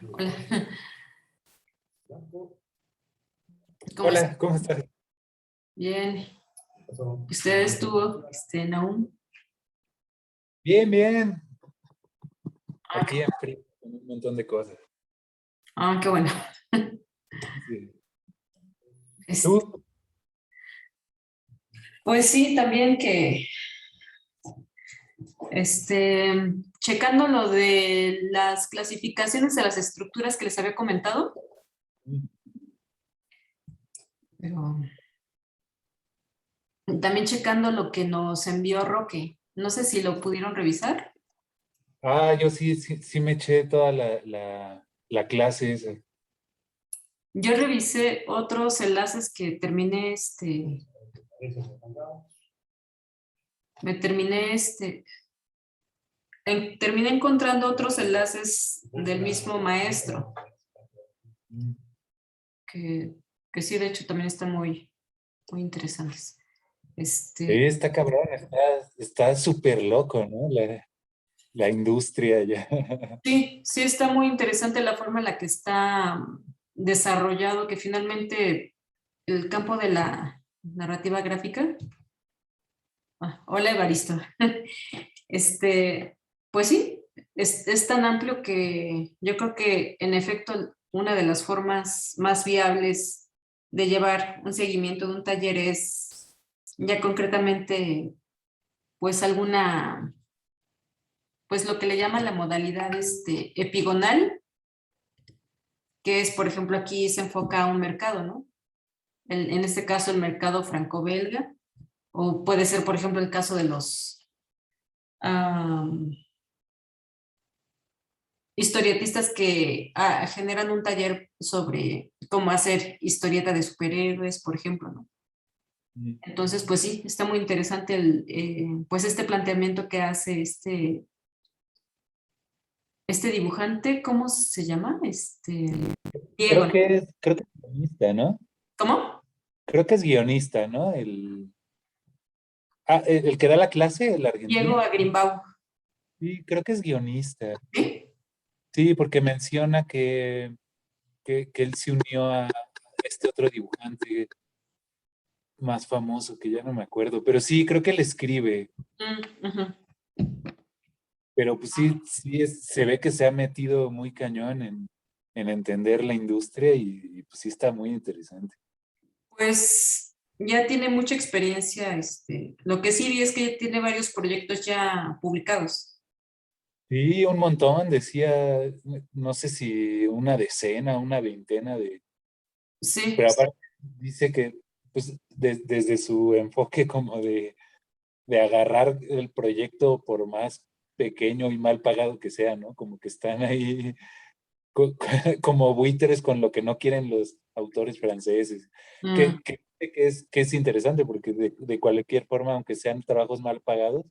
Hola. ¿Cómo estás? Hola, ¿cómo estás? Bien. ¿Usted estuvo, Nahum? Bien, bien. Ah, Aquí en frío, con un montón de cosas. qué bueno. Sí. Es- ¿Tú? pues sí, también que, checando lo de las clasificaciones de las estructuras que les había comentado, pero también checando lo que nos envió Roque. No sé si lo pudieron revisar. Yo sí me eché toda la clase esa. Yo revisé otros enlaces que terminé, me terminé, terminé encontrando otros enlaces del mismo maestro, que, que sí, de hecho, también están muy interesantes. Está cabrón, está súper loco, ¿no? La industria ya. Sí, sí está muy interesante la forma en la que está desarrollado, que finalmente el campo de la narrativa gráfica. Hola, Evaristo. Este, pues sí, es tan amplio que yo creo que en efecto una de las formas más viables de llevar un seguimiento de un taller es ya concretamente pues alguna, pues lo que le llaman la modalidad epigonal, que es por ejemplo aquí se enfoca a un mercado, ¿no? En este caso el mercado franco-belga, o puede ser por ejemplo el caso de los historietistas que generan un taller sobre cómo hacer historieta de superhéroes, por ejemplo, ¿no? Entonces, pues sí, está muy interesante pues este planteamiento que hace este dibujante, ¿cómo se llama? Diego, ¿no? Creo que es guionista, ¿no? ¿Cómo? Creo que es guionista, ¿no? El que da la clase, el Diego argentino. Agrimbau. Sí, creo que es guionista. ¿Sí? Sí, porque menciona que él se unió a este otro dibujante más famoso que ya no me acuerdo, pero sí, creo que él escribe, Ujú. pero pues sí, se ve que se ha metido muy cañón en entender la industria y, pues sí está muy interesante. Pues ya tiene mucha experiencia, lo que sí vi es que tiene varios proyectos ya publicados. Sí, un montón, decía, no sé si una decena, una veintena Sí, pero aparte dice que pues desde su enfoque como de agarrar el proyecto por más pequeño y mal pagado que sea, ¿no? Como que están ahí co- como buitres con lo que no quieren los autores franceses, mm, que es interesante porque de cualquier forma, aunque sean trabajos mal pagados,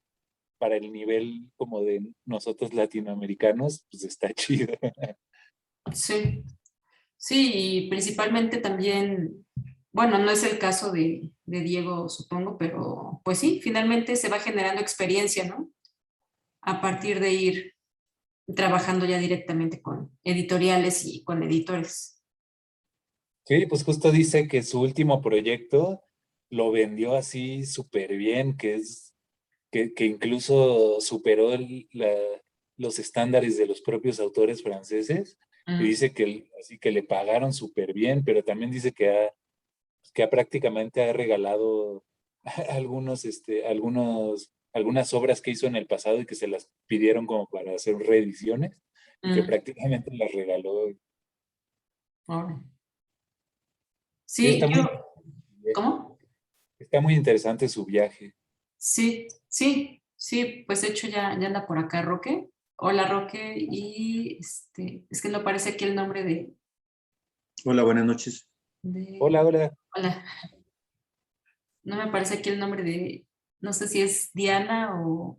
para el nivel como de nosotros latinoamericanos, pues está chido. sí. Sí, y principalmente también, bueno, no es el caso de Diego, supongo, pero pues sí, finalmente se va generando experiencia, ¿no? A partir de ir trabajando ya directamente con editoriales y con editores. Sí, pues justo dice que su último proyecto lo vendió así súper bien, que incluso superó los estándares de los propios autores franceses. Y Mm, dice así que le pagaron súper bien, pero también dice que prácticamente ha regalado algunas obras que hizo en el pasado y que se las pidieron como para hacer reediciones y que mm, prácticamente las regaló. ahora. Sí, Sí, yo, ¿cómo? está muy interesante su viaje. Sí, sí, sí, pues de hecho ya anda por acá Roque. Hola Roque, y es que no aparece aquí el nombre Hola, buenas noches. Hola, de, hola. hola, no me aparece aquí el nombre no sé si es Diana o,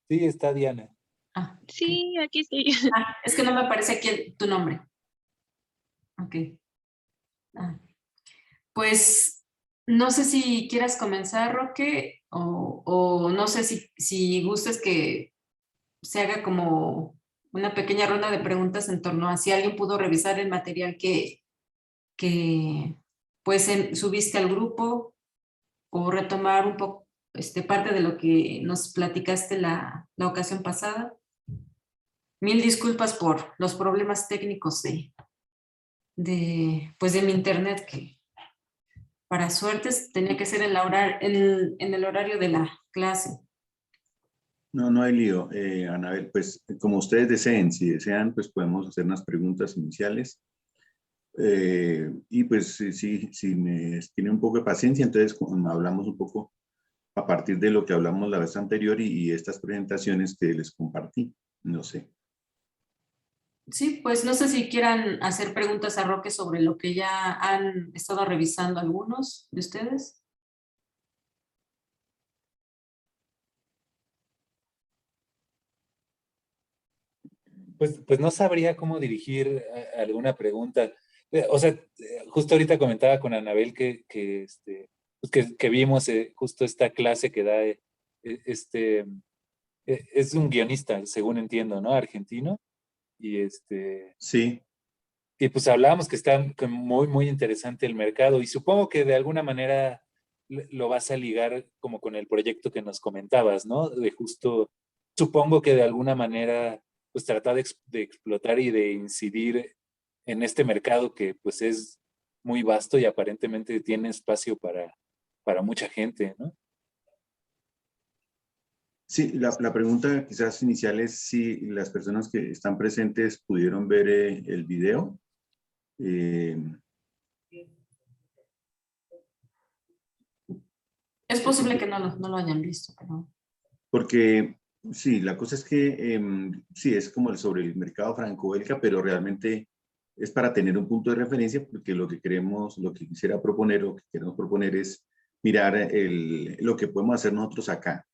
Sí, está Diana. ok. Sí, aquí estoy. Es que no me aparece aquí tu nombre. Ok. Ah, pues no sé si quieras comenzar, Roque, o no sé si gustes que se haga como una pequeña ronda de preguntas en torno a si alguien pudo revisar el material que pues subiste al grupo o retomar un poco parte de lo que nos platicaste la ocasión pasada. Mil disculpas por los problemas técnicos pues de mi internet, que para suertes tenía que ser en el horario de la clase. No, no hay lío, Anabel. Pues como ustedes deseen, si desean, pues podemos hacer unas preguntas iniciales. Y pues si me tienen un poco de paciencia, entonces hablamos un poco a partir de lo que hablamos la vez anterior y estas presentaciones que les compartí. No sé. Sí, pues no sé si quieran hacer preguntas a Roque sobre lo que ya han estado revisando algunos de ustedes. Pues no sabría cómo dirigir alguna pregunta. O sea, justo ahorita comentaba con Anabel pues que vimos justo esta clase que da es un guionista, según entiendo, ¿no? Argentino. Y Sí, y pues hablábamos que está muy, muy interesante el mercado y supongo que de alguna manera lo vas a ligar como con el proyecto que nos comentabas, ¿no? De justo, supongo que de alguna manera pues tratar de explotar y de incidir en este mercado que pues es muy vasto y aparentemente tiene espacio para mucha gente, ¿no? sí, la pregunta quizás inicial es si las personas que están presentes pudieron ver el video. Eh, Es posible que no lo hayan visto, pero... Porque sí, la cosa es que sí, es como sobre el mercado franco-belga, pero realmente es para tener un punto de referencia, porque lo que queremos, lo que quisiera proponer o que queremos proponer es mirar lo que podemos hacer nosotros acá.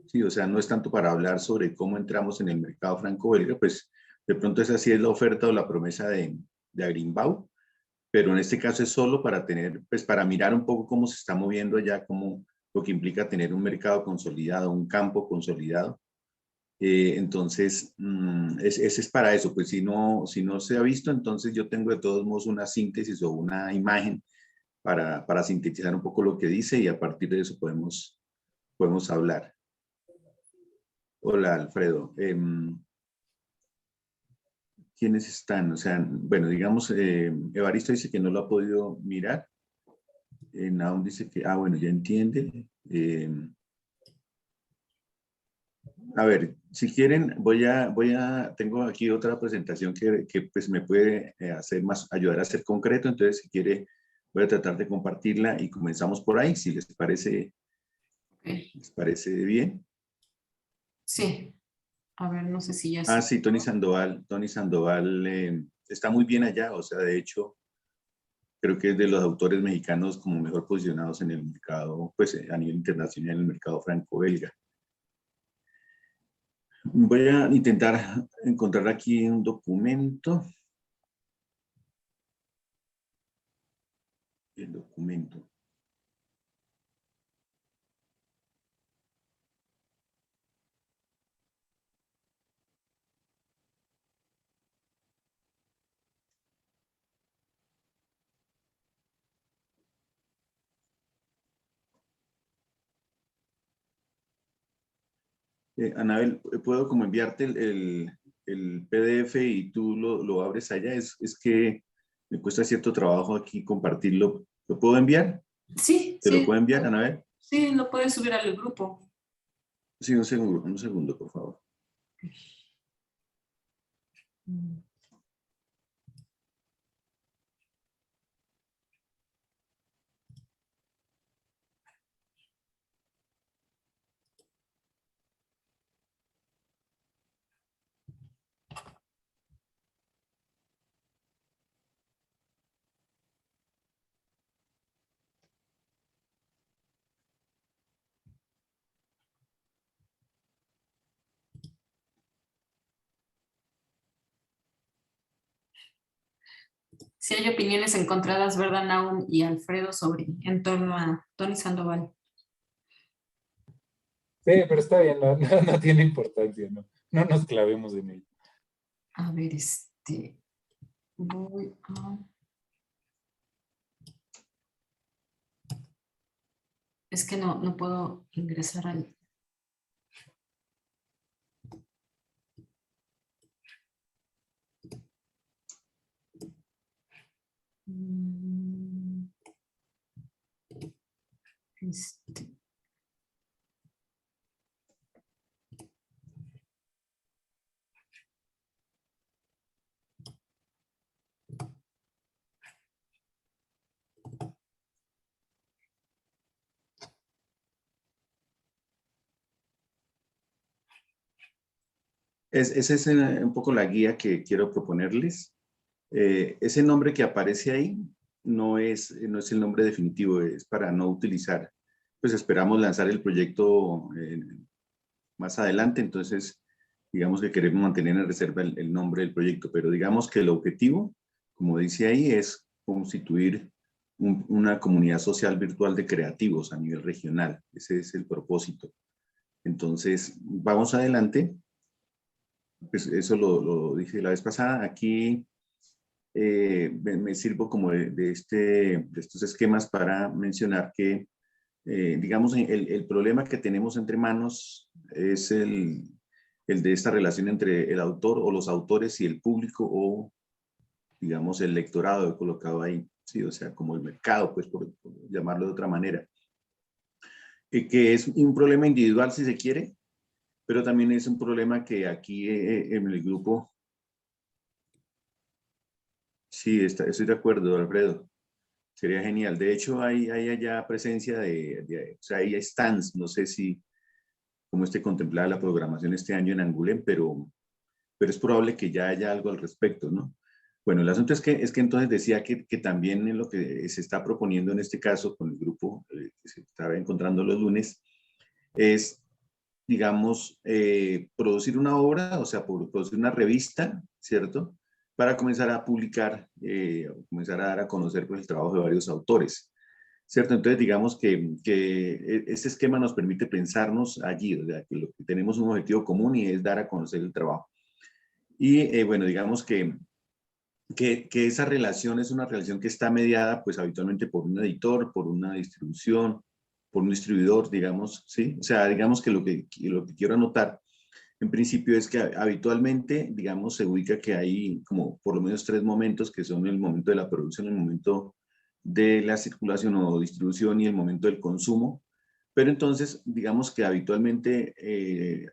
Sí, o sea, no es tanto para hablar sobre cómo entramos en el mercado franco-belga, pues de pronto esa sí es la oferta o la promesa de Agrimbau, pero en este caso es solo para tener, pues para mirar un poco cómo se está moviendo allá, cómo lo que implica tener un mercado consolidado, un campo consolidado. Entonces, ese es para eso, pues si no se ha visto, entonces yo tengo de todos modos una síntesis o una imagen para sintetizar un poco lo que dice y a partir de eso podemos hablar. Hola, Alfredo. ¿Quiénes están? O sea, bueno, digamos, Evaristo dice que no lo ha podido mirar. Naum dice que, bueno, ya entiende. A ver, si quieren, tengo aquí otra presentación que pues me puede hacer más, ayudar a ser concreto. Entonces, si quiere, voy a tratar de compartirla y comenzamos por ahí, si Okay. les parece bien. Sí, a ver, no sé si ya Ah, se... sí, Tony Sandoval está muy bien allá, o sea, de hecho, creo que es de los autores mexicanos como mejor posicionados en el mercado, pues a nivel internacional, en el mercado franco-belga. Voy a intentar encontrar aquí un documento. El documento. Anabel, ¿puedo como enviarte el PDF y tú lo abres allá? Es que me cuesta cierto trabajo aquí compartirlo. ¿Lo puedo enviar? Sí, ¿Te lo sí, puedo enviar, Anabel? sí, lo puedes subir al grupo. Sí, un segundo, por favor. Sí hay opiniones encontradas, ¿verdad, Naum y Alfredo, en torno a Tony Sandoval? Sí, pero está bien, no tiene importancia, ¿no? No nos clavemos en ello. A ver, voy a... Es que no puedo ingresar al... Mm, este. Esa es un poco la guía que quiero proponerles. Ese nombre que aparece ahí no es el nombre definitivo, es para no utilizar. Pues esperamos lanzar el proyecto más adelante, entonces digamos que queremos mantener en reserva el nombre del proyecto, pero digamos que el objetivo, como dice ahí, es constituir una comunidad social virtual de creativos a nivel regional. Ese es el propósito. Entonces, vamos adelante. Pues eso lo dije la vez pasada. Aquí me sirvo como de estos esquemas para mencionar que, digamos, el problema que tenemos entre manos es el de esta relación entre el autor o los autores y el público o, digamos, el lectorado he colocado ahí, sí, o sea, como el mercado, pues, por llamarlo de otra manera. Que es un problema individual, si se quiere, pero también es un problema que aquí en el grupo, sí, estoy de acuerdo, Alfredo. Sería genial. De hecho, hay allá presencia o sea, hay stands, no sé si cómo esté contemplada la programación este año en Angoulême, pero es probable que ya haya algo al respecto, ¿no? Bueno, el asunto es que entonces decía que también en lo que se está proponiendo en este caso con el grupo que se estaba encontrando los lunes, es, digamos, producir una obra, o sea, producir una revista, ¿cierto? Para comenzar a publicar, comenzar a dar a conocer pues, el trabajo de varios autores, ¿cierto? Entonces, digamos que este esquema nos permite pensarnos allí, o sea, que tenemos un objetivo común y es dar a conocer el trabajo. Y bueno, digamos que esa relación es una relación que está mediada pues habitualmente por un editor, por una distribución, por un distribuidor, digamos, ¿sí? O sea, digamos que lo que quiero anotar en principio es que habitualmente, digamos, se ubica que hay como por lo menos tres momentos que son el momento de la producción, el momento de la circulación o distribución y el momento del consumo. Pero entonces, digamos que habitualmente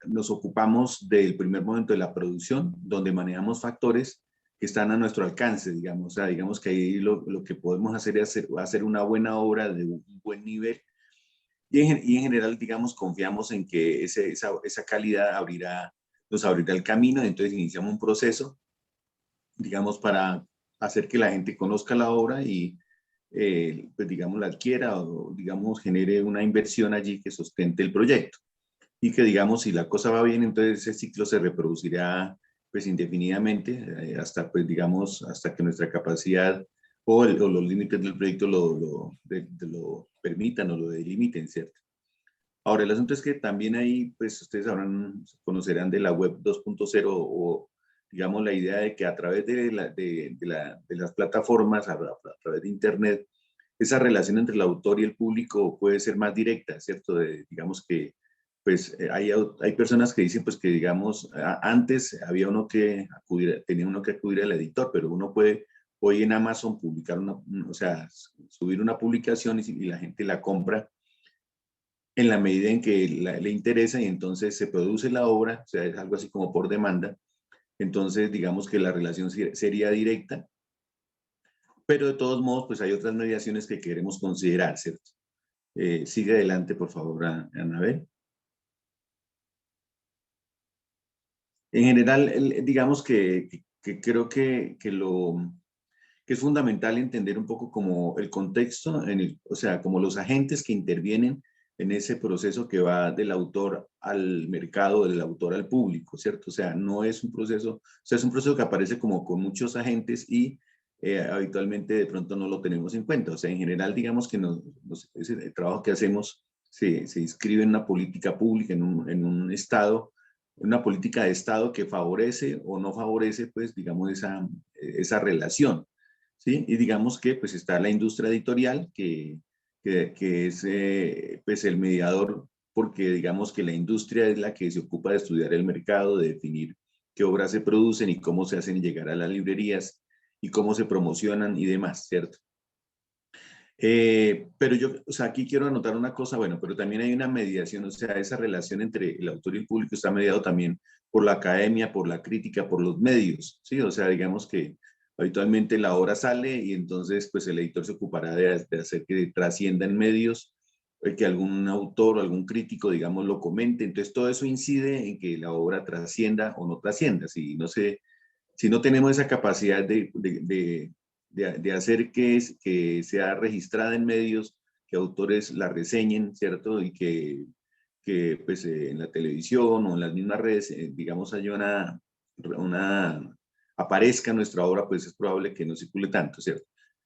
nos ocupamos del primer momento de la producción, donde manejamos factores que están a nuestro alcance, digamos. O sea, digamos que ahí lo que podemos hacer es hacer una buena obra de un buen nivel y en general, digamos, confiamos en que esa calidad nos abrirá el camino, entonces iniciamos un proceso, digamos, para hacer que la gente conozca la obra y, pues, digamos, la adquiera o, digamos, genere una inversión allí que sustente el proyecto. Y que, digamos, si la cosa va bien, entonces ese ciclo se reproducirá, pues, indefinidamente, hasta, pues, digamos, hasta que nuestra capacidad o los límites del proyecto lo permitan o lo delimiten, ¿cierto? Ahora, el asunto es que también ahí, pues ustedes conocerán de la web 2.0 o, digamos, la idea de que a través de las plataformas, a través de Internet, esa relación entre el autor y el público puede ser más directa, ¿cierto? Digamos que, pues, hay personas que dicen, pues, que, digamos, antes había tenía uno que acudir al editor, pero uno puede hoy en Amazon publicar o sea, subir una publicación y la gente la compra en la medida en que le interesa y entonces se produce la obra, o sea, es algo así como por demanda, entonces digamos que la relación sería directa, pero de todos modos, pues hay otras mediaciones que queremos considerar, ¿cierto? Sigue adelante, por favor, Anabel. En general, digamos que creo que es fundamental entender un poco como el contexto, o sea, como los agentes que intervienen en ese proceso que va del autor al mercado, del autor al público, ¿cierto? O sea, no es un proceso, o sea, es un proceso que aparece como con muchos agentes y habitualmente de pronto no lo tenemos en cuenta. O sea, en general, digamos que el trabajo que hacemos se inscribe en una política pública, en un estado, una política de Estado que favorece o no favorece, pues, digamos, esa relación, ¿sí? Y digamos que, pues, está la industria editorial, que es, pues, el mediador, porque digamos que la industria es la que se ocupa de estudiar el mercado, de definir qué obras se producen y cómo se hacen llegar a las librerías y cómo se promocionan y demás, ¿cierto? Pero yo, o sea, aquí quiero anotar una cosa, bueno, pero también hay una mediación, o sea, esa relación entre el autor y el público está mediado también por la academia, por la crítica, por los medios, ¿sí? O sea, digamos que habitualmente la obra sale y entonces, pues el editor se ocupará de hacer que trascienda en medios, que algún autor o algún crítico, digamos, lo comente. Entonces, todo eso incide en que la obra trascienda o no trascienda. Si no sé, si no tenemos esa capacidad de hacer que sea registrada en medios, que autores la reseñen, ¿cierto? Y que pues, en la televisión o en las mismas redes, digamos, haya aparezca nuestra obra, pues es probable que no circule tanto, ¿cierto?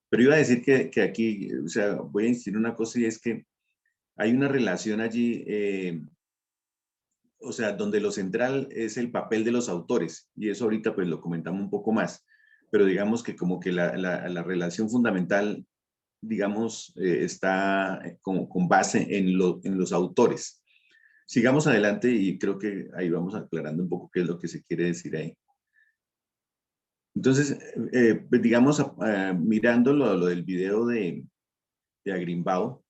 Pero iba a decir que aquí, o sea, voy a insistir en una cosa y es que hay una relación allí, o sea, donde lo central es el papel de los autores, y eso ahorita pues lo comentamos un poco más, pero digamos que como que la relación fundamental, digamos, está con base en los autores. Sigamos adelante y creo que ahí vamos aclarando un poco qué es lo que se quiere decir ahí. Entonces, pues digamos, mirando lo del video de Agrimbao,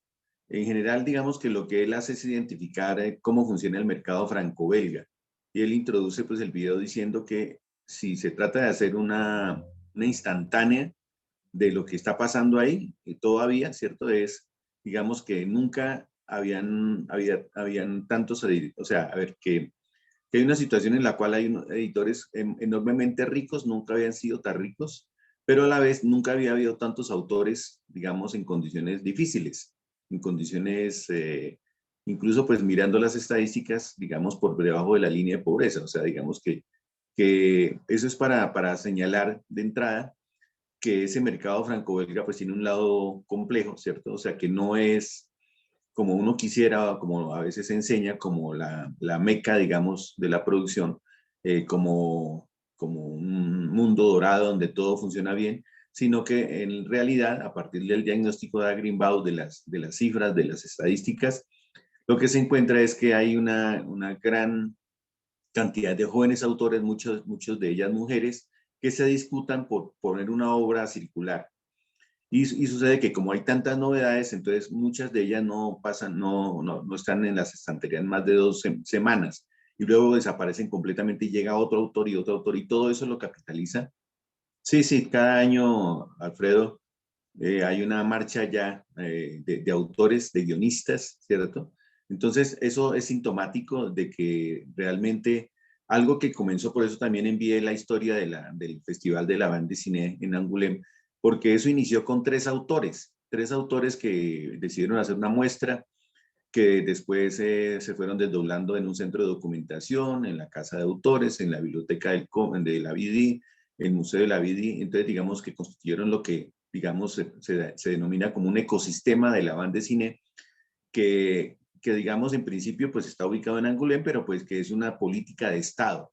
en general, digamos que lo que él hace es identificar cómo funciona el mercado franco-belga. Y él introduce pues el video diciendo que si se trata de hacer una instantánea de lo que está pasando ahí, todavía, ¿cierto? Es, digamos que nunca habían tantos, o sea, a ver, que hay una situación en la cual hay editores enormemente ricos, nunca habían sido tan ricos, pero a la vez nunca había habido tantos autores, digamos, en condiciones difíciles, en condiciones, incluso pues mirando las estadísticas, digamos, por debajo de la línea de pobreza. O sea, digamos que eso es para señalar de entrada que ese mercado franco-belga pues tiene un lado complejo, ¿cierto? O sea, que no es como uno quisiera, como a veces se enseña, como la meca, digamos, de la producción, como un mundo dorado donde todo funciona bien, sino que en realidad, a partir del diagnóstico de Agrimbau, de las cifras, de las estadísticas, lo que se encuentra es que hay una gran cantidad de jóvenes autores, muchos de ellas mujeres, que se disputan por poner una obra circular. Y sucede que como hay tantas novedades, entonces muchas de ellas no pasan, no están en las estanterías más de 2 semanas y luego desaparecen completamente y llega otro autor y otro autor y todo eso lo capitaliza. Sí, sí, cada año, Alfredo, hay una marcha ya de autores, de guionistas, ¿cierto? Entonces eso es sintomático de que realmente algo que comenzó, por eso también envié la historia del Festival de la Bande de Cine en Angoulême, porque eso inició con tres autores que decidieron hacer una muestra que después se fueron desdoblando en un centro de documentación, en la Casa de Autores, en la Biblioteca de la BD, el Museo de la BD. Entonces, digamos que constituyeron lo que, digamos, se denomina como un ecosistema de la banda de cine que, digamos, en principio, pues está ubicado en Angoulême, pero pues que es una política de Estado.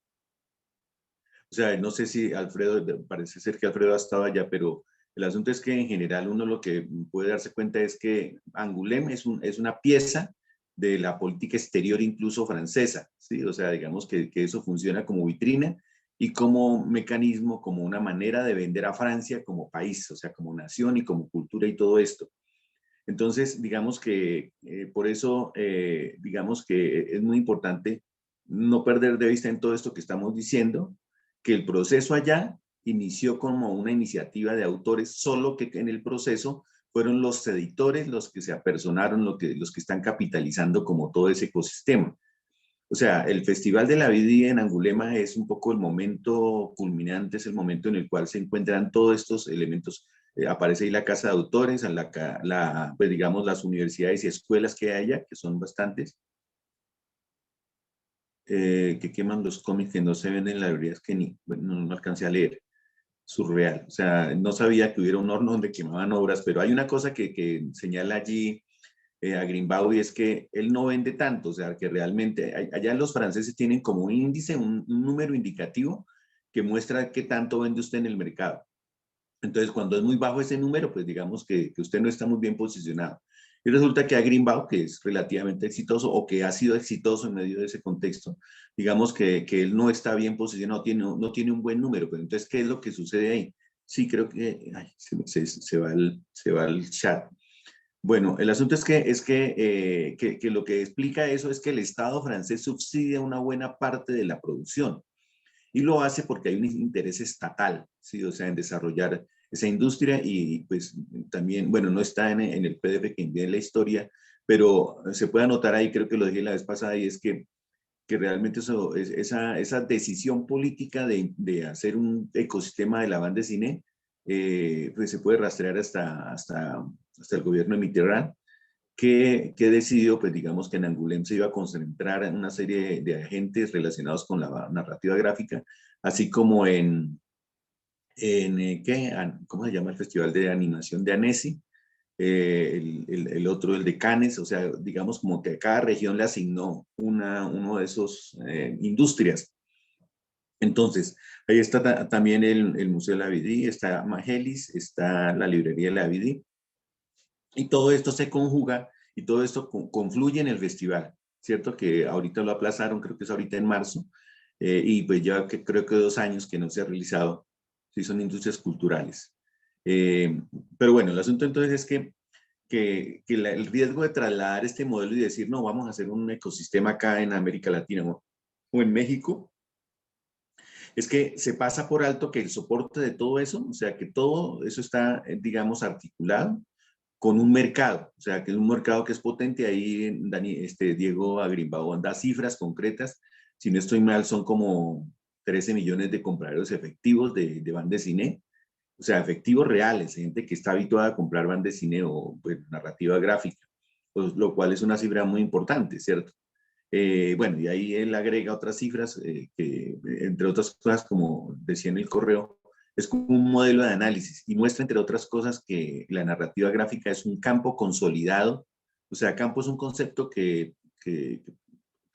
O sea, no sé si Alfredo, parece ser que Alfredo ha estado allá, pero el asunto es que en general uno lo que puede darse cuenta es que Angoulême es una pieza de la política exterior incluso francesa, ¿sí? O sea, digamos que eso funciona como vitrina y como mecanismo, como una manera de vender a Francia como país, o sea, como nación y como cultura y todo esto. Entonces, digamos que por eso, digamos que es muy importante no perder de vista en todo esto que estamos diciendo, que el proceso allá inició como una iniciativa de autores, solo que en el proceso fueron los editores los que se apersonaron, los que están capitalizando como todo ese ecosistema. O sea, el Festival de la Vida en Angulema es un poco el momento culminante, es el momento en el cual se encuentran todos estos elementos. Aparece ahí la casa de autores, pues digamos las universidades y escuelas que hay allá, que son bastantes, que queman los cómics que no se ven en las librerías que no alcancé a leer. Surreal. O sea, no sabía que hubiera un horno donde quemaban obras, pero hay una cosa que señala allí a Greenbaum, y es que él no vende tanto, o sea, que realmente allá los franceses tienen como un índice, un número indicativo que muestra qué tanto vende usted en el mercado. Entonces, cuando es muy bajo ese número, pues digamos que usted no está muy bien posicionado. Y resulta que a Greenbaum, que es relativamente exitoso o que ha sido exitoso en medio de ese contexto, digamos que él no está bien posicionado, no tiene un buen número. Pero entonces, ¿qué es lo que sucede ahí? Sí, creo que ay, se va el chat. Bueno, el asunto que lo que explica eso es que el Estado francés subsidia una buena parte de la producción y lo hace porque hay un interés estatal, ¿sí? O sea, en desarrollar esa industria y pues también, bueno, no está en el PDF que envié en la historia, pero se puede anotar ahí, creo que lo dije la vez pasada, y es que realmente esa decisión política de hacer un ecosistema de la banda de cine, pues se puede rastrear hasta el gobierno de Mitterrand, que decidió, pues digamos que en Angoulême se iba a concentrar en una serie de agentes relacionados con la narrativa gráfica, así como ¿cómo se llama el Festival de Animación de Annecy? El otro, el de Cannes, o sea, digamos como que a cada región le asignó uno de esos industrias. Entonces, ahí está también el Museo de la Vidí, está Magelis, está la librería de la Vidí, y todo esto se conjuga y todo esto confluye en el festival, ¿cierto? Que ahorita lo aplazaron, creo que es ahorita en marzo, y pues ya creo que 2 años que no se ha realizado, sí son industrias culturales. Pero bueno, el asunto entonces es el riesgo de trasladar este modelo y decir, no, vamos a hacer un ecosistema acá en América Latina o en México, es que se pasa por alto que el soporte de todo eso, o sea, que todo eso está, digamos, articulado con un mercado, o sea, que es un mercado que es potente. Ahí Diego Agrimbao da cifras concretas, si no estoy mal, son como 13 millones de compradores efectivos de banda de cine, o sea, efectivos reales, gente que está habituada a comprar banda de cine o pues, narrativa gráfica, pues, lo cual es una cifra muy importante, ¿cierto? Bueno, y ahí él agrega otras cifras que, entre otras cosas, como decía en el correo, es como un modelo de análisis y muestra, entre otras cosas, que la narrativa gráfica es un campo consolidado. O sea, campo es un concepto que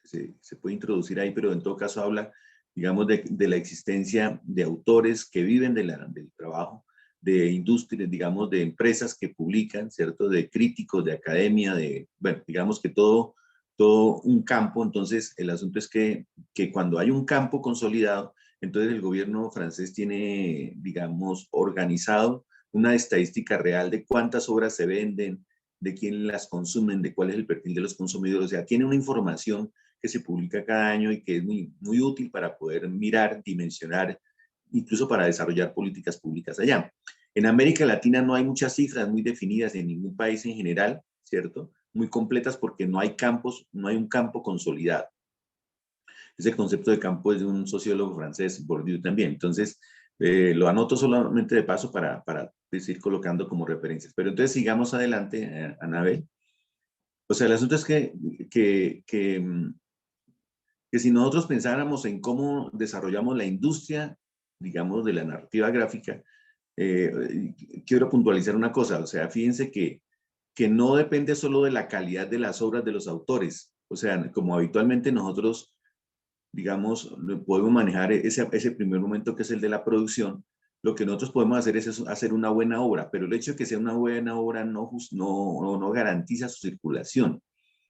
se puede introducir ahí, pero en todo caso habla, digamos, de la existencia de autores que viven del trabajo, de industrias, digamos, de empresas que publican, ¿cierto? De críticos, de academia, bueno, digamos que todo un campo. Entonces, el asunto es que cuando hay un campo consolidado, entonces el gobierno francés tiene, digamos, organizado una estadística real de cuántas obras se venden, de quién las consumen, de cuál es el perfil de los consumidores. O sea, tiene una información que se publica cada año y que es muy, muy útil para poder mirar, dimensionar, incluso para desarrollar políticas públicas allá. En América Latina no hay muchas cifras muy definidas en ningún país en general, ¿cierto? Muy completas porque no hay campos, no hay un campo consolidado. Ese concepto de campo es de un sociólogo francés, Bourdieu también. Entonces, lo anoto solamente de paso para pues, ir colocando como referencias. Pero entonces sigamos adelante, Anabel. O sea, el asunto es que si nosotros pensáramos en cómo desarrollamos la industria, digamos, de la narrativa gráfica, quiero puntualizar una cosa. O sea, fíjense que no depende solo de la calidad de las obras de los autores. O sea, como habitualmente nosotros, digamos, podemos manejar ese primer momento que es el de la producción, lo que nosotros podemos hacer es hacer una buena obra, pero el hecho de que sea una buena obra no garantiza su circulación,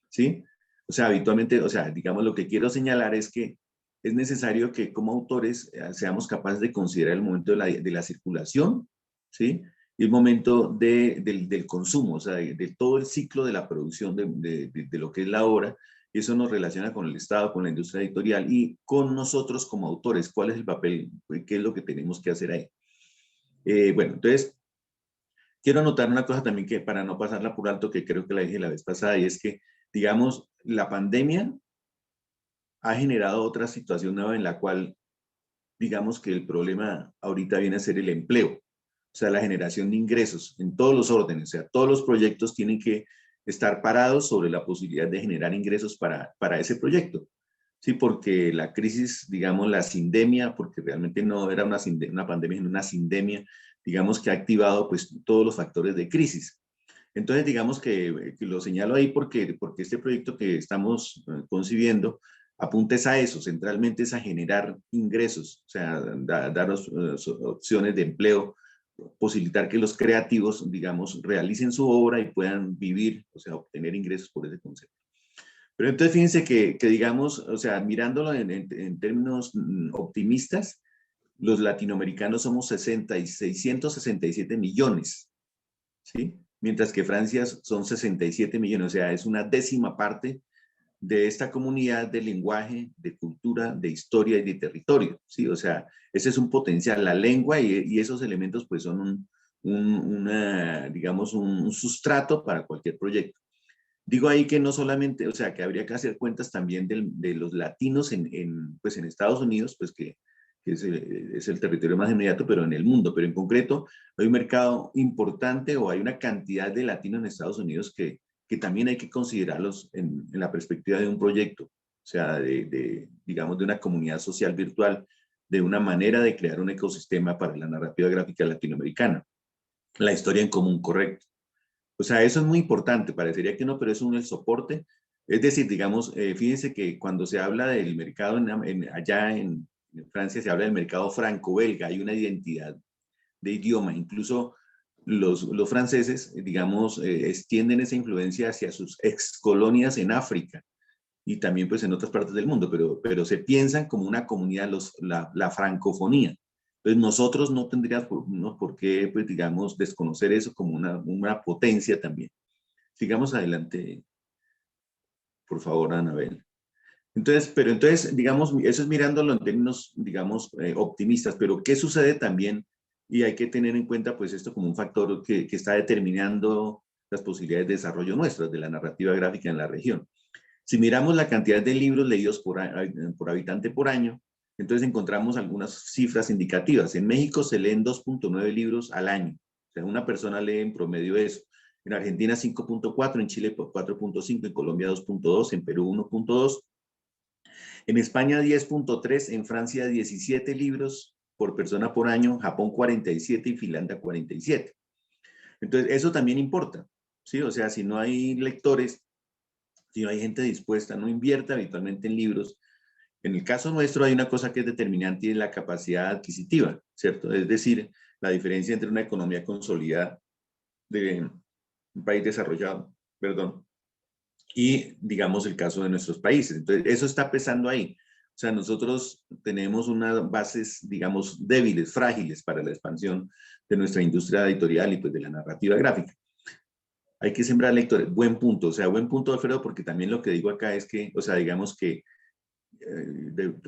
¿sí? O sea, habitualmente, o sea, digamos, lo que quiero señalar es que es necesario que como autores seamos capaces de considerar el momento de la circulación, ¿sí? Y el momento del consumo, o sea, de todo el ciclo de la producción de lo que es la obra. Y eso nos relaciona con el Estado, con la industria editorial y con nosotros como autores. ¿Cuál es el papel? ¿Qué es lo que tenemos que hacer ahí? Bueno, entonces, quiero anotar una cosa también que para no pasarla por alto, que creo que la dije la vez pasada, y es que, digamos, la pandemia ha generado otra situación nueva en la cual, digamos que el problema ahorita viene a ser el empleo, o sea, la generación de ingresos en todos los órdenes. O sea, todos los proyectos tienen que estar parados sobre la posibilidad de generar ingresos para ese proyecto. Sí, porque la crisis, digamos, la sindemia, porque realmente no era una pandemia, sino una sindemia, digamos que ha activado pues todos los factores de crisis. Entonces, digamos que lo señalo ahí porque este proyecto que estamos concibiendo apunta es a eso, centralmente es a generar ingresos, o sea, darnos opciones de empleo, posibilitar que los creativos, digamos, realicen su obra y puedan vivir, o sea, obtener ingresos por ese concepto. Pero entonces fíjense que digamos, o sea, mirándolo en términos optimistas, los latinoamericanos somos 667 millones, ¿sí? Mientras que Francia son 67 millones, o sea, es una décima parte de esta comunidad de lenguaje, de cultura, de historia y de territorio, ¿sí? O sea, ese es un potencial. La lengua y esos elementos pues son digamos, un sustrato para cualquier proyecto. Digo ahí que no solamente, o sea, que habría que hacer cuentas también de los latinos pues en Estados Unidos, pues que es el territorio más inmediato, pero en el mundo. Pero en concreto, hay un mercado importante o hay una cantidad de latinos en Estados Unidos que también hay que considerarlos en la perspectiva de un proyecto, o sea, digamos, de una comunidad social virtual, de una manera de crear un ecosistema para la narrativa gráfica latinoamericana. La historia en común, correcto. O sea, eso es muy importante, parecería que no, pero es el soporte. Es decir, digamos, fíjense que cuando se habla del mercado allá en Francia, se habla del mercado franco-belga, hay una identidad de idioma, incluso los franceses, digamos, extienden esa influencia hacia sus excolonias en África y también pues en otras partes del mundo, pero se piensan como una comunidad, la francofonía. Entonces nosotros no tendríamos por qué, pues digamos, desconocer eso como una potencia también. Sigamos adelante, por favor, Anabel. Entonces, pero entonces, digamos, eso es mirándolo en términos, digamos, optimistas, pero ¿qué sucede también? Y hay que tener en cuenta, pues, esto como un factor que está determinando las posibilidades de desarrollo nuestras, de la narrativa gráfica en la región. Si miramos la cantidad de libros leídos por habitante por año, entonces encontramos algunas cifras indicativas. En México se leen 2.9 libros al año. O sea, una persona lee en promedio eso. En Argentina 5.4, en Chile 4.5, en Colombia 2.2, en Perú 1.2. En España 10.3, en Francia 17 libros por persona por año, Japón 47 y Finlandia 47. Entonces, eso también importa, ¿sí? O sea, si no hay lectores, si no hay gente dispuesta, no invierte habitualmente en libros. En el caso nuestro hay una cosa que es determinante y es la capacidad adquisitiva, ¿cierto? Es decir, la diferencia entre una economía consolidada de un país desarrollado, perdón, y digamos el caso de nuestros países. Entonces, eso está pesando ahí. O sea, nosotros tenemos unas bases, digamos, débiles, frágiles para la expansión de nuestra industria editorial y pues de la narrativa gráfica. Hay que sembrar lectores. Buen punto, o sea, buen punto, Alfredo, porque también lo que digo acá es que, o sea, digamos que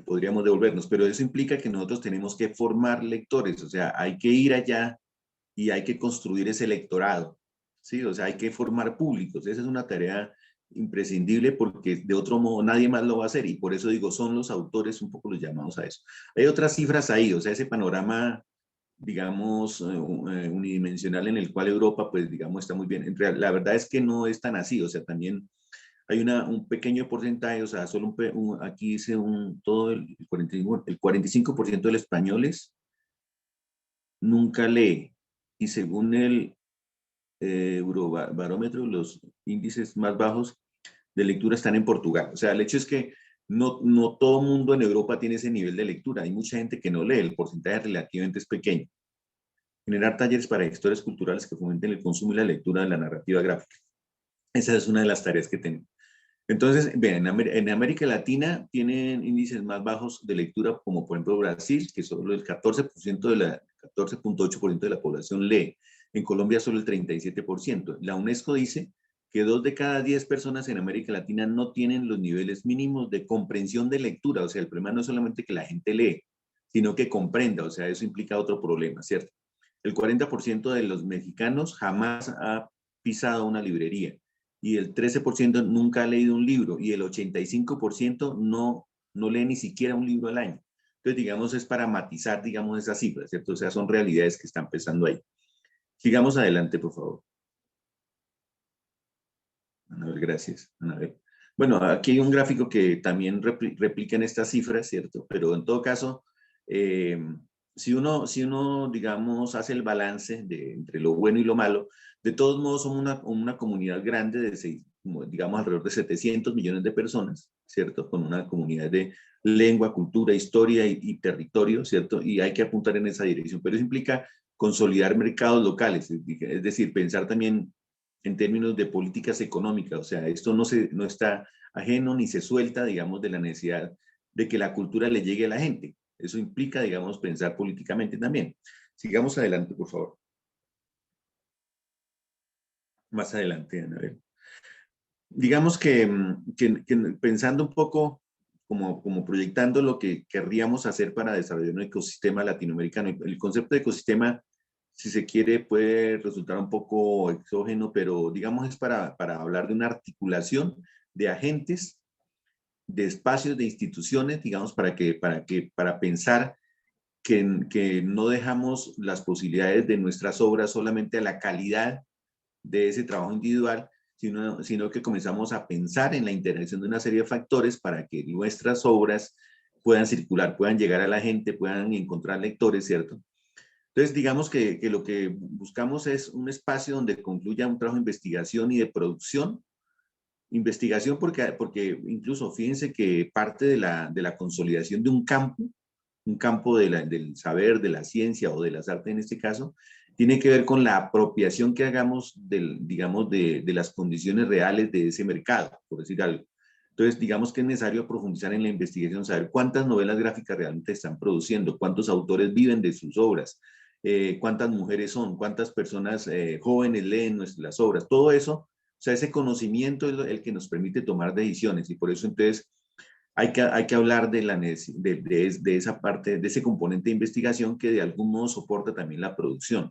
podríamos devolvernos, pero eso implica que nosotros tenemos que formar lectores, o sea, hay que ir allá y hay que construir ese electorado, ¿sí? O sea, hay que formar públicos, esa es una tarea imprescindible porque de otro modo nadie más lo va a hacer y por eso digo, son los autores un poco los llamados a eso. Hay otras cifras ahí, o sea, ese panorama, digamos, unidimensional en el cual Europa, pues, digamos, está muy bien. La verdad es que no es tan así, o sea, también hay un pequeño porcentaje, o sea, solo aquí dice todo el 45% de los españoles nunca lee. Y según el Eurobarómetro, los índices más bajos de lectura están en Portugal. O sea, el hecho es que no todo mundo en Europa tiene ese nivel de lectura. Hay mucha gente que no lee, el porcentaje relativamente es pequeño. Generar talleres para gestores culturales que fomenten el consumo y la lectura de la narrativa gráfica. Esa es una de las tareas que tenemos. Entonces, vean, en América Latina tienen índices más bajos de lectura, como por ejemplo Brasil, que solo el 14.8% de la población lee. En Colombia solo el 37%. La UNESCO dice que 2 de cada 10 personas en América Latina no tienen los niveles mínimos de comprensión de lectura. O sea, el problema no es solamente que la gente lee, sino que comprenda. O sea, eso implica otro problema, ¿cierto? El 40% de los mexicanos jamás ha pisado una librería y el 13% nunca ha leído un libro y el 85% no lee ni siquiera un libro al año. Entonces, digamos, es para matizar, digamos, esas cifras, ¿cierto? O sea, son realidades que están pesando ahí. Sigamos adelante, por favor. Anabel, gracias. Anabel. Bueno, aquí hay un gráfico que también replica en estas cifras, ¿cierto? Pero en todo caso, si uno, digamos, hace el balance entre lo bueno y lo malo, de todos modos somos una comunidad grande de digamos, alrededor de 700 millones de personas, ¿cierto? Con una comunidad de lengua, cultura, historia y territorio, ¿cierto? Y hay que apuntar en esa dirección, pero eso implica consolidar mercados locales, es decir, pensar también en términos de políticas económicas, o sea, esto no está ajeno ni se suelta, digamos, de la necesidad de que la cultura le llegue a la gente. Eso implica, digamos, pensar políticamente también. Sigamos adelante, por favor. Más adelante, Ana. A ver. Digamos que pensando un poco, como proyectando lo que querríamos hacer para desarrollar un ecosistema latinoamericano. El concepto de ecosistema, si se quiere, puede resultar un poco exógeno, pero digamos es para hablar de una articulación de agentes, de espacios, de instituciones, digamos, para pensar que no dejamos las posibilidades de nuestras obras solamente a la calidad de ese trabajo individual, sino que comenzamos a pensar en la interacción de una serie de factores para que nuestras obras puedan circular, puedan llegar a la gente, puedan encontrar lectores, ¿cierto? Entonces, digamos que lo que buscamos es un espacio donde concluya un trabajo de investigación y de producción. Investigación porque incluso fíjense que parte de la consolidación de un campo del saber, de la ciencia o de las artes en este caso, tiene que ver con la apropiación que hagamos digamos, de las condiciones reales de ese mercado, por decir algo. Entonces, digamos que es necesario profundizar en la investigación, saber cuántas novelas gráficas realmente están produciendo, cuántos autores viven de sus obras, cuántas mujeres son, cuántas personas jóvenes leen las obras, todo eso, o sea, ese conocimiento es el que nos permite tomar decisiones y por eso entonces hay que hablar de esa parte, de ese componente de investigación que de algún modo soporta también la producción.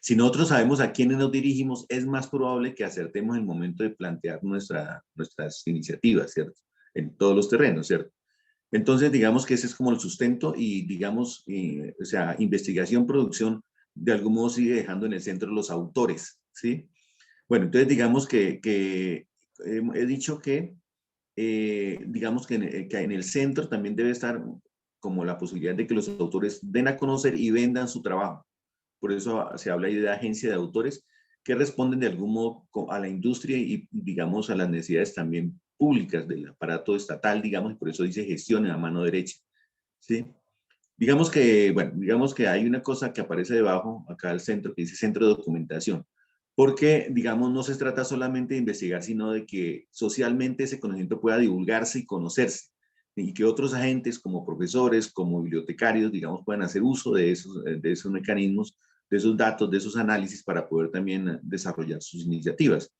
Si nosotros sabemos a quiénes nos dirigimos, es más probable que acertemos el momento de plantear nuestras iniciativas, ¿cierto? En todos los terrenos, ¿cierto? Entonces, digamos que ese es como el sustento y, digamos, o sea, investigación, producción, de algún modo sigue dejando en el centro los autores, ¿sí? Bueno, entonces digamos que he dicho que digamos que en el centro también debe estar como la posibilidad de que los autores den a conocer y vendan su trabajo. Por eso se habla ahí de agencia de autores que responden de algún modo a la industria y, digamos, a las necesidades también públicas del aparato estatal, digamos, y por eso dice gestión a mano derecha, ¿sí? Digamos que hay una cosa que aparece debajo, acá al centro, que dice centro de documentación, porque, digamos, no se trata solamente de investigar, sino de que socialmente ese conocimiento pueda divulgarse y conocerse, y que otros agentes como profesores, como bibliotecarios, digamos, puedan hacer uso de esos mecanismos, de esos datos, de esos análisis para poder también desarrollar sus iniciativas.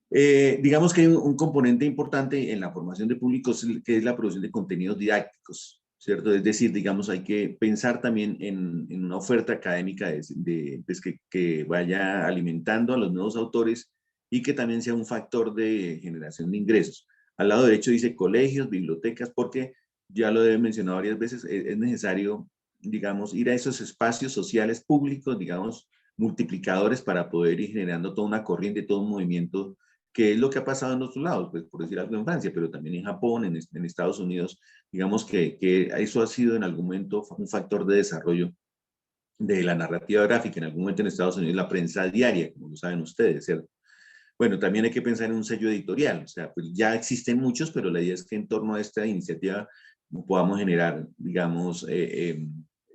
Digamos que hay un componente importante en la formación de públicos que es la producción de contenidos didácticos, ¿cierto? Es decir, digamos, hay que pensar también en una oferta académica pues que vaya alimentando a los nuevos autores y que también sea un factor de generación de ingresos. Al lado derecho dice colegios, bibliotecas, porque ya lo he mencionado varias veces, es necesario, digamos, ir a esos espacios sociales públicos, digamos, multiplicadores para poder ir generando toda una corriente, todo un movimiento que es lo que ha pasado en otros lados, pues por decir algo en Francia, pero también en Japón, en Estados Unidos, digamos que eso ha sido en algún momento un factor de desarrollo de la narrativa gráfica, en algún momento en Estados Unidos la prensa diaria, como lo saben ustedes, ¿cierto? Bueno, también hay que pensar en un sello editorial, o sea, pues ya existen muchos, pero la idea es que en torno a esta iniciativa podamos generar, digamos,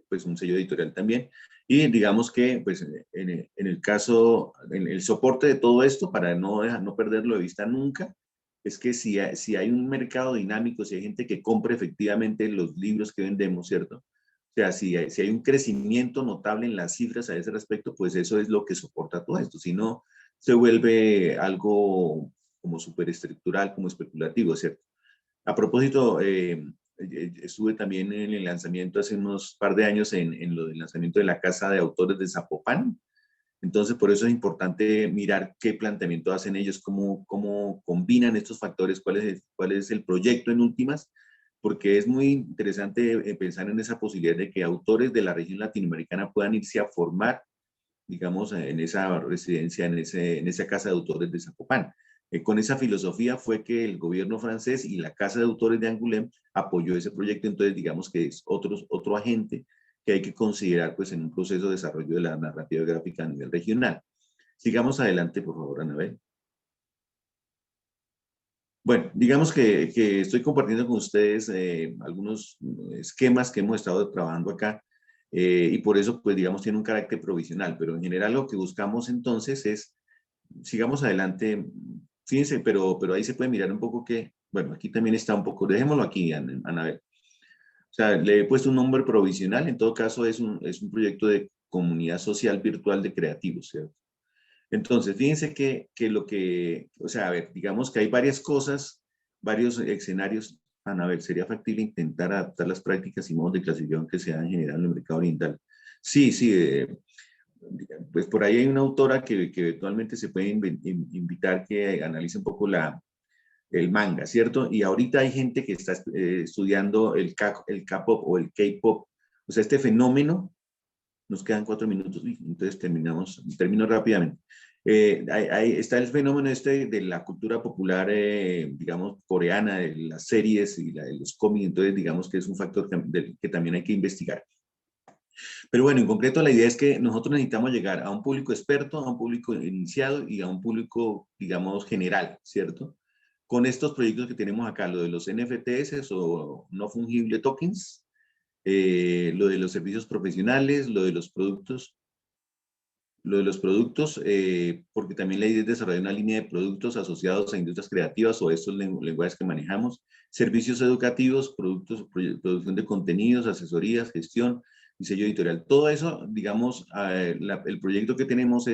pues un sello editorial también. Y digamos que, pues, en el caso, en el soporte de todo esto, para no perderlo de vista nunca, es que si hay un mercado dinámico, si hay gente que compra efectivamente los libros que vendemos, ¿cierto? O sea, si hay un crecimiento notable en las cifras a ese respecto, pues eso es lo que soporta todo esto. Si no, se vuelve algo como superestructural, como especulativo, ¿cierto? A propósito, estuve también en el lanzamiento hace unos par de años en lo del lanzamiento de la Casa de Autores de Zapopan. Entonces, por eso es importante mirar qué planteamiento hacen ellos, cómo combinan estos factores, cuál es el proyecto en últimas, porque es muy interesante pensar en esa posibilidad de que autores de la región latinoamericana puedan irse a formar, digamos, en esa residencia, en esa casa de autores de Zapopan. Con esa filosofía fue que el gobierno francés y la Casa de Autores de Angoulême apoyó ese proyecto, entonces digamos que es otro agente que hay que considerar pues en un proceso de desarrollo de la narrativa gráfica a nivel regional. Sigamos adelante, por favor, Anabel. Bueno, digamos que estoy compartiendo con ustedes algunos esquemas que hemos estado trabajando acá y por eso, pues digamos, tiene un carácter provisional, pero en general lo que buscamos entonces es, sigamos adelante, fíjense, pero ahí se puede mirar un poco que, bueno, aquí también está un poco, dejémoslo aquí, Anabel. O sea, le he puesto un nombre provisional, en todo caso es un proyecto de comunidad social virtual de creativos, ¿cierto? Entonces, fíjense o sea, a ver, digamos que hay varias cosas, varios escenarios. A ver, ¿sería factible intentar adaptar las prácticas y modos de clasificación que se dan en general en el mercado oriental? Sí, sí, pues por ahí hay una autora que eventualmente se puede invitar que analice un poco el manga, ¿cierto? Y ahorita hay gente que está estudiando el K-pop o el K-pop. O sea, este fenómeno, nos quedan 4 minutos, entonces termino rápidamente. Ahí está el fenómeno de la cultura popular, digamos, coreana, de las series y de los cómics, entonces digamos que es un factor que también hay que investigar. Pero bueno, en concreto la idea es que nosotros necesitamos llegar a un público experto, a un público iniciado y a un público, digamos, general, ¿cierto? Con estos proyectos que tenemos acá, lo de los NFTs o no fungible tokens, lo de los servicios profesionales, porque también la idea es desarrollar una línea de productos asociados a industrias creativas o estos lenguajes que manejamos, servicios educativos, producción de contenidos, asesorías, gestión, diseño editorial. Todo eso, digamos, el proyecto que tenemos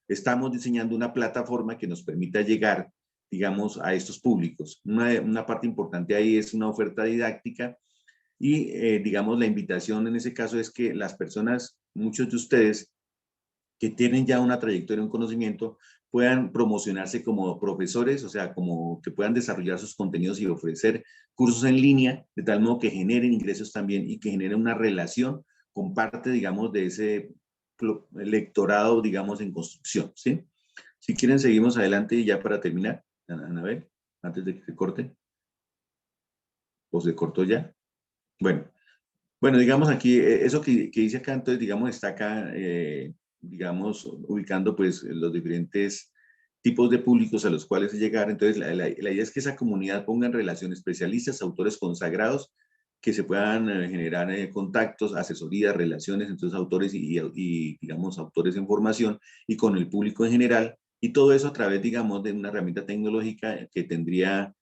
estamos diseñando una plataforma que nos permita llegar, digamos, a estos públicos. Una parte importante ahí es una oferta didáctica y, digamos, la invitación en ese caso es que las personas, muchos de ustedes, que tienen ya una trayectoria, un conocimiento, puedan promocionarse como profesores, o sea, como que puedan desarrollar sus contenidos y ofrecer cursos en línea, de tal modo que generen ingresos también y que generen una relación con parte, digamos, de ese lectorado, digamos, en construcción, ¿sí? Si quieren, seguimos adelante y ya para terminar, Anabel, antes de que se corte. ¿O se cortó ya? Bueno, digamos aquí, eso que dice acá, entonces, digamos, está acá, digamos, ubicando pues los diferentes tipos de públicos a los cuales llegar. Entonces, la idea es que esa comunidad ponga en relación especialistas, autores consagrados, que se puedan generar contactos, asesorías, relaciones entre los autores y, digamos, autores en formación y con el público en general. Y todo eso a través, digamos, de una herramienta tecnológica que tendría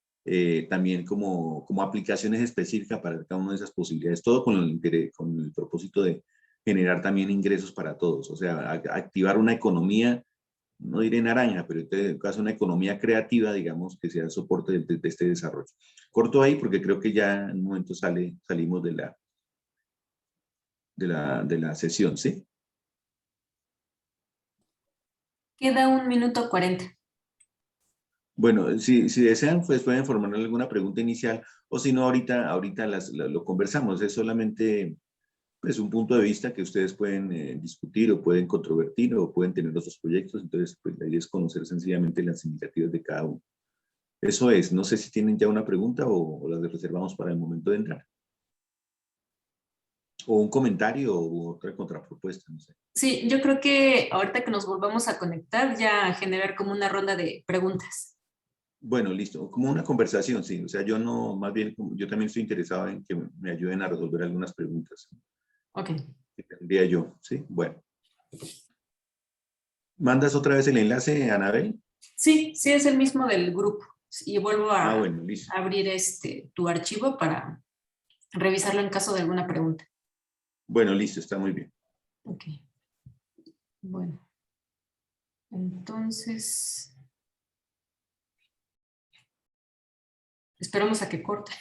también como aplicaciones específicas para cada una de esas posibilidades, todo con el propósito de generar también ingresos para todos, o sea, activar una economía, no diré naranja, pero en este caso una economía creativa, digamos, que sea el soporte de este desarrollo. Corto ahí porque creo que ya en un momento salimos de la sesión, ¿sí? Queda 1 minuto 40. Bueno, si desean, pues pueden formular alguna pregunta inicial, o si no, ahorita lo conversamos. Es solamente pues, un punto de vista que ustedes pueden discutir o pueden controvertir o pueden tener otros proyectos. Entonces, pues la idea es conocer sencillamente las iniciativas de cada uno. Eso es. No sé si tienen ya una pregunta o las reservamos para el momento de entrar. O un comentario o otra contrapropuesta, no sé. Sí, yo creo que ahorita que nos volvamos a conectar, ya generar como una ronda de preguntas. Bueno, listo. Como una conversación, sí. O sea, yo no, más bien, yo también estoy interesado en que me ayuden a resolver algunas preguntas Ok. que tendría yo, ¿sí? Bueno. ¿Mandas otra vez el enlace, Anabel? Sí, sí es el mismo del grupo. Y vuelvo Ah, a bueno, listo. abrir tu archivo para revisarlo en caso de alguna pregunta. Bueno, listo, está muy bien. Ok. Bueno. Entonces, esperamos a que corte.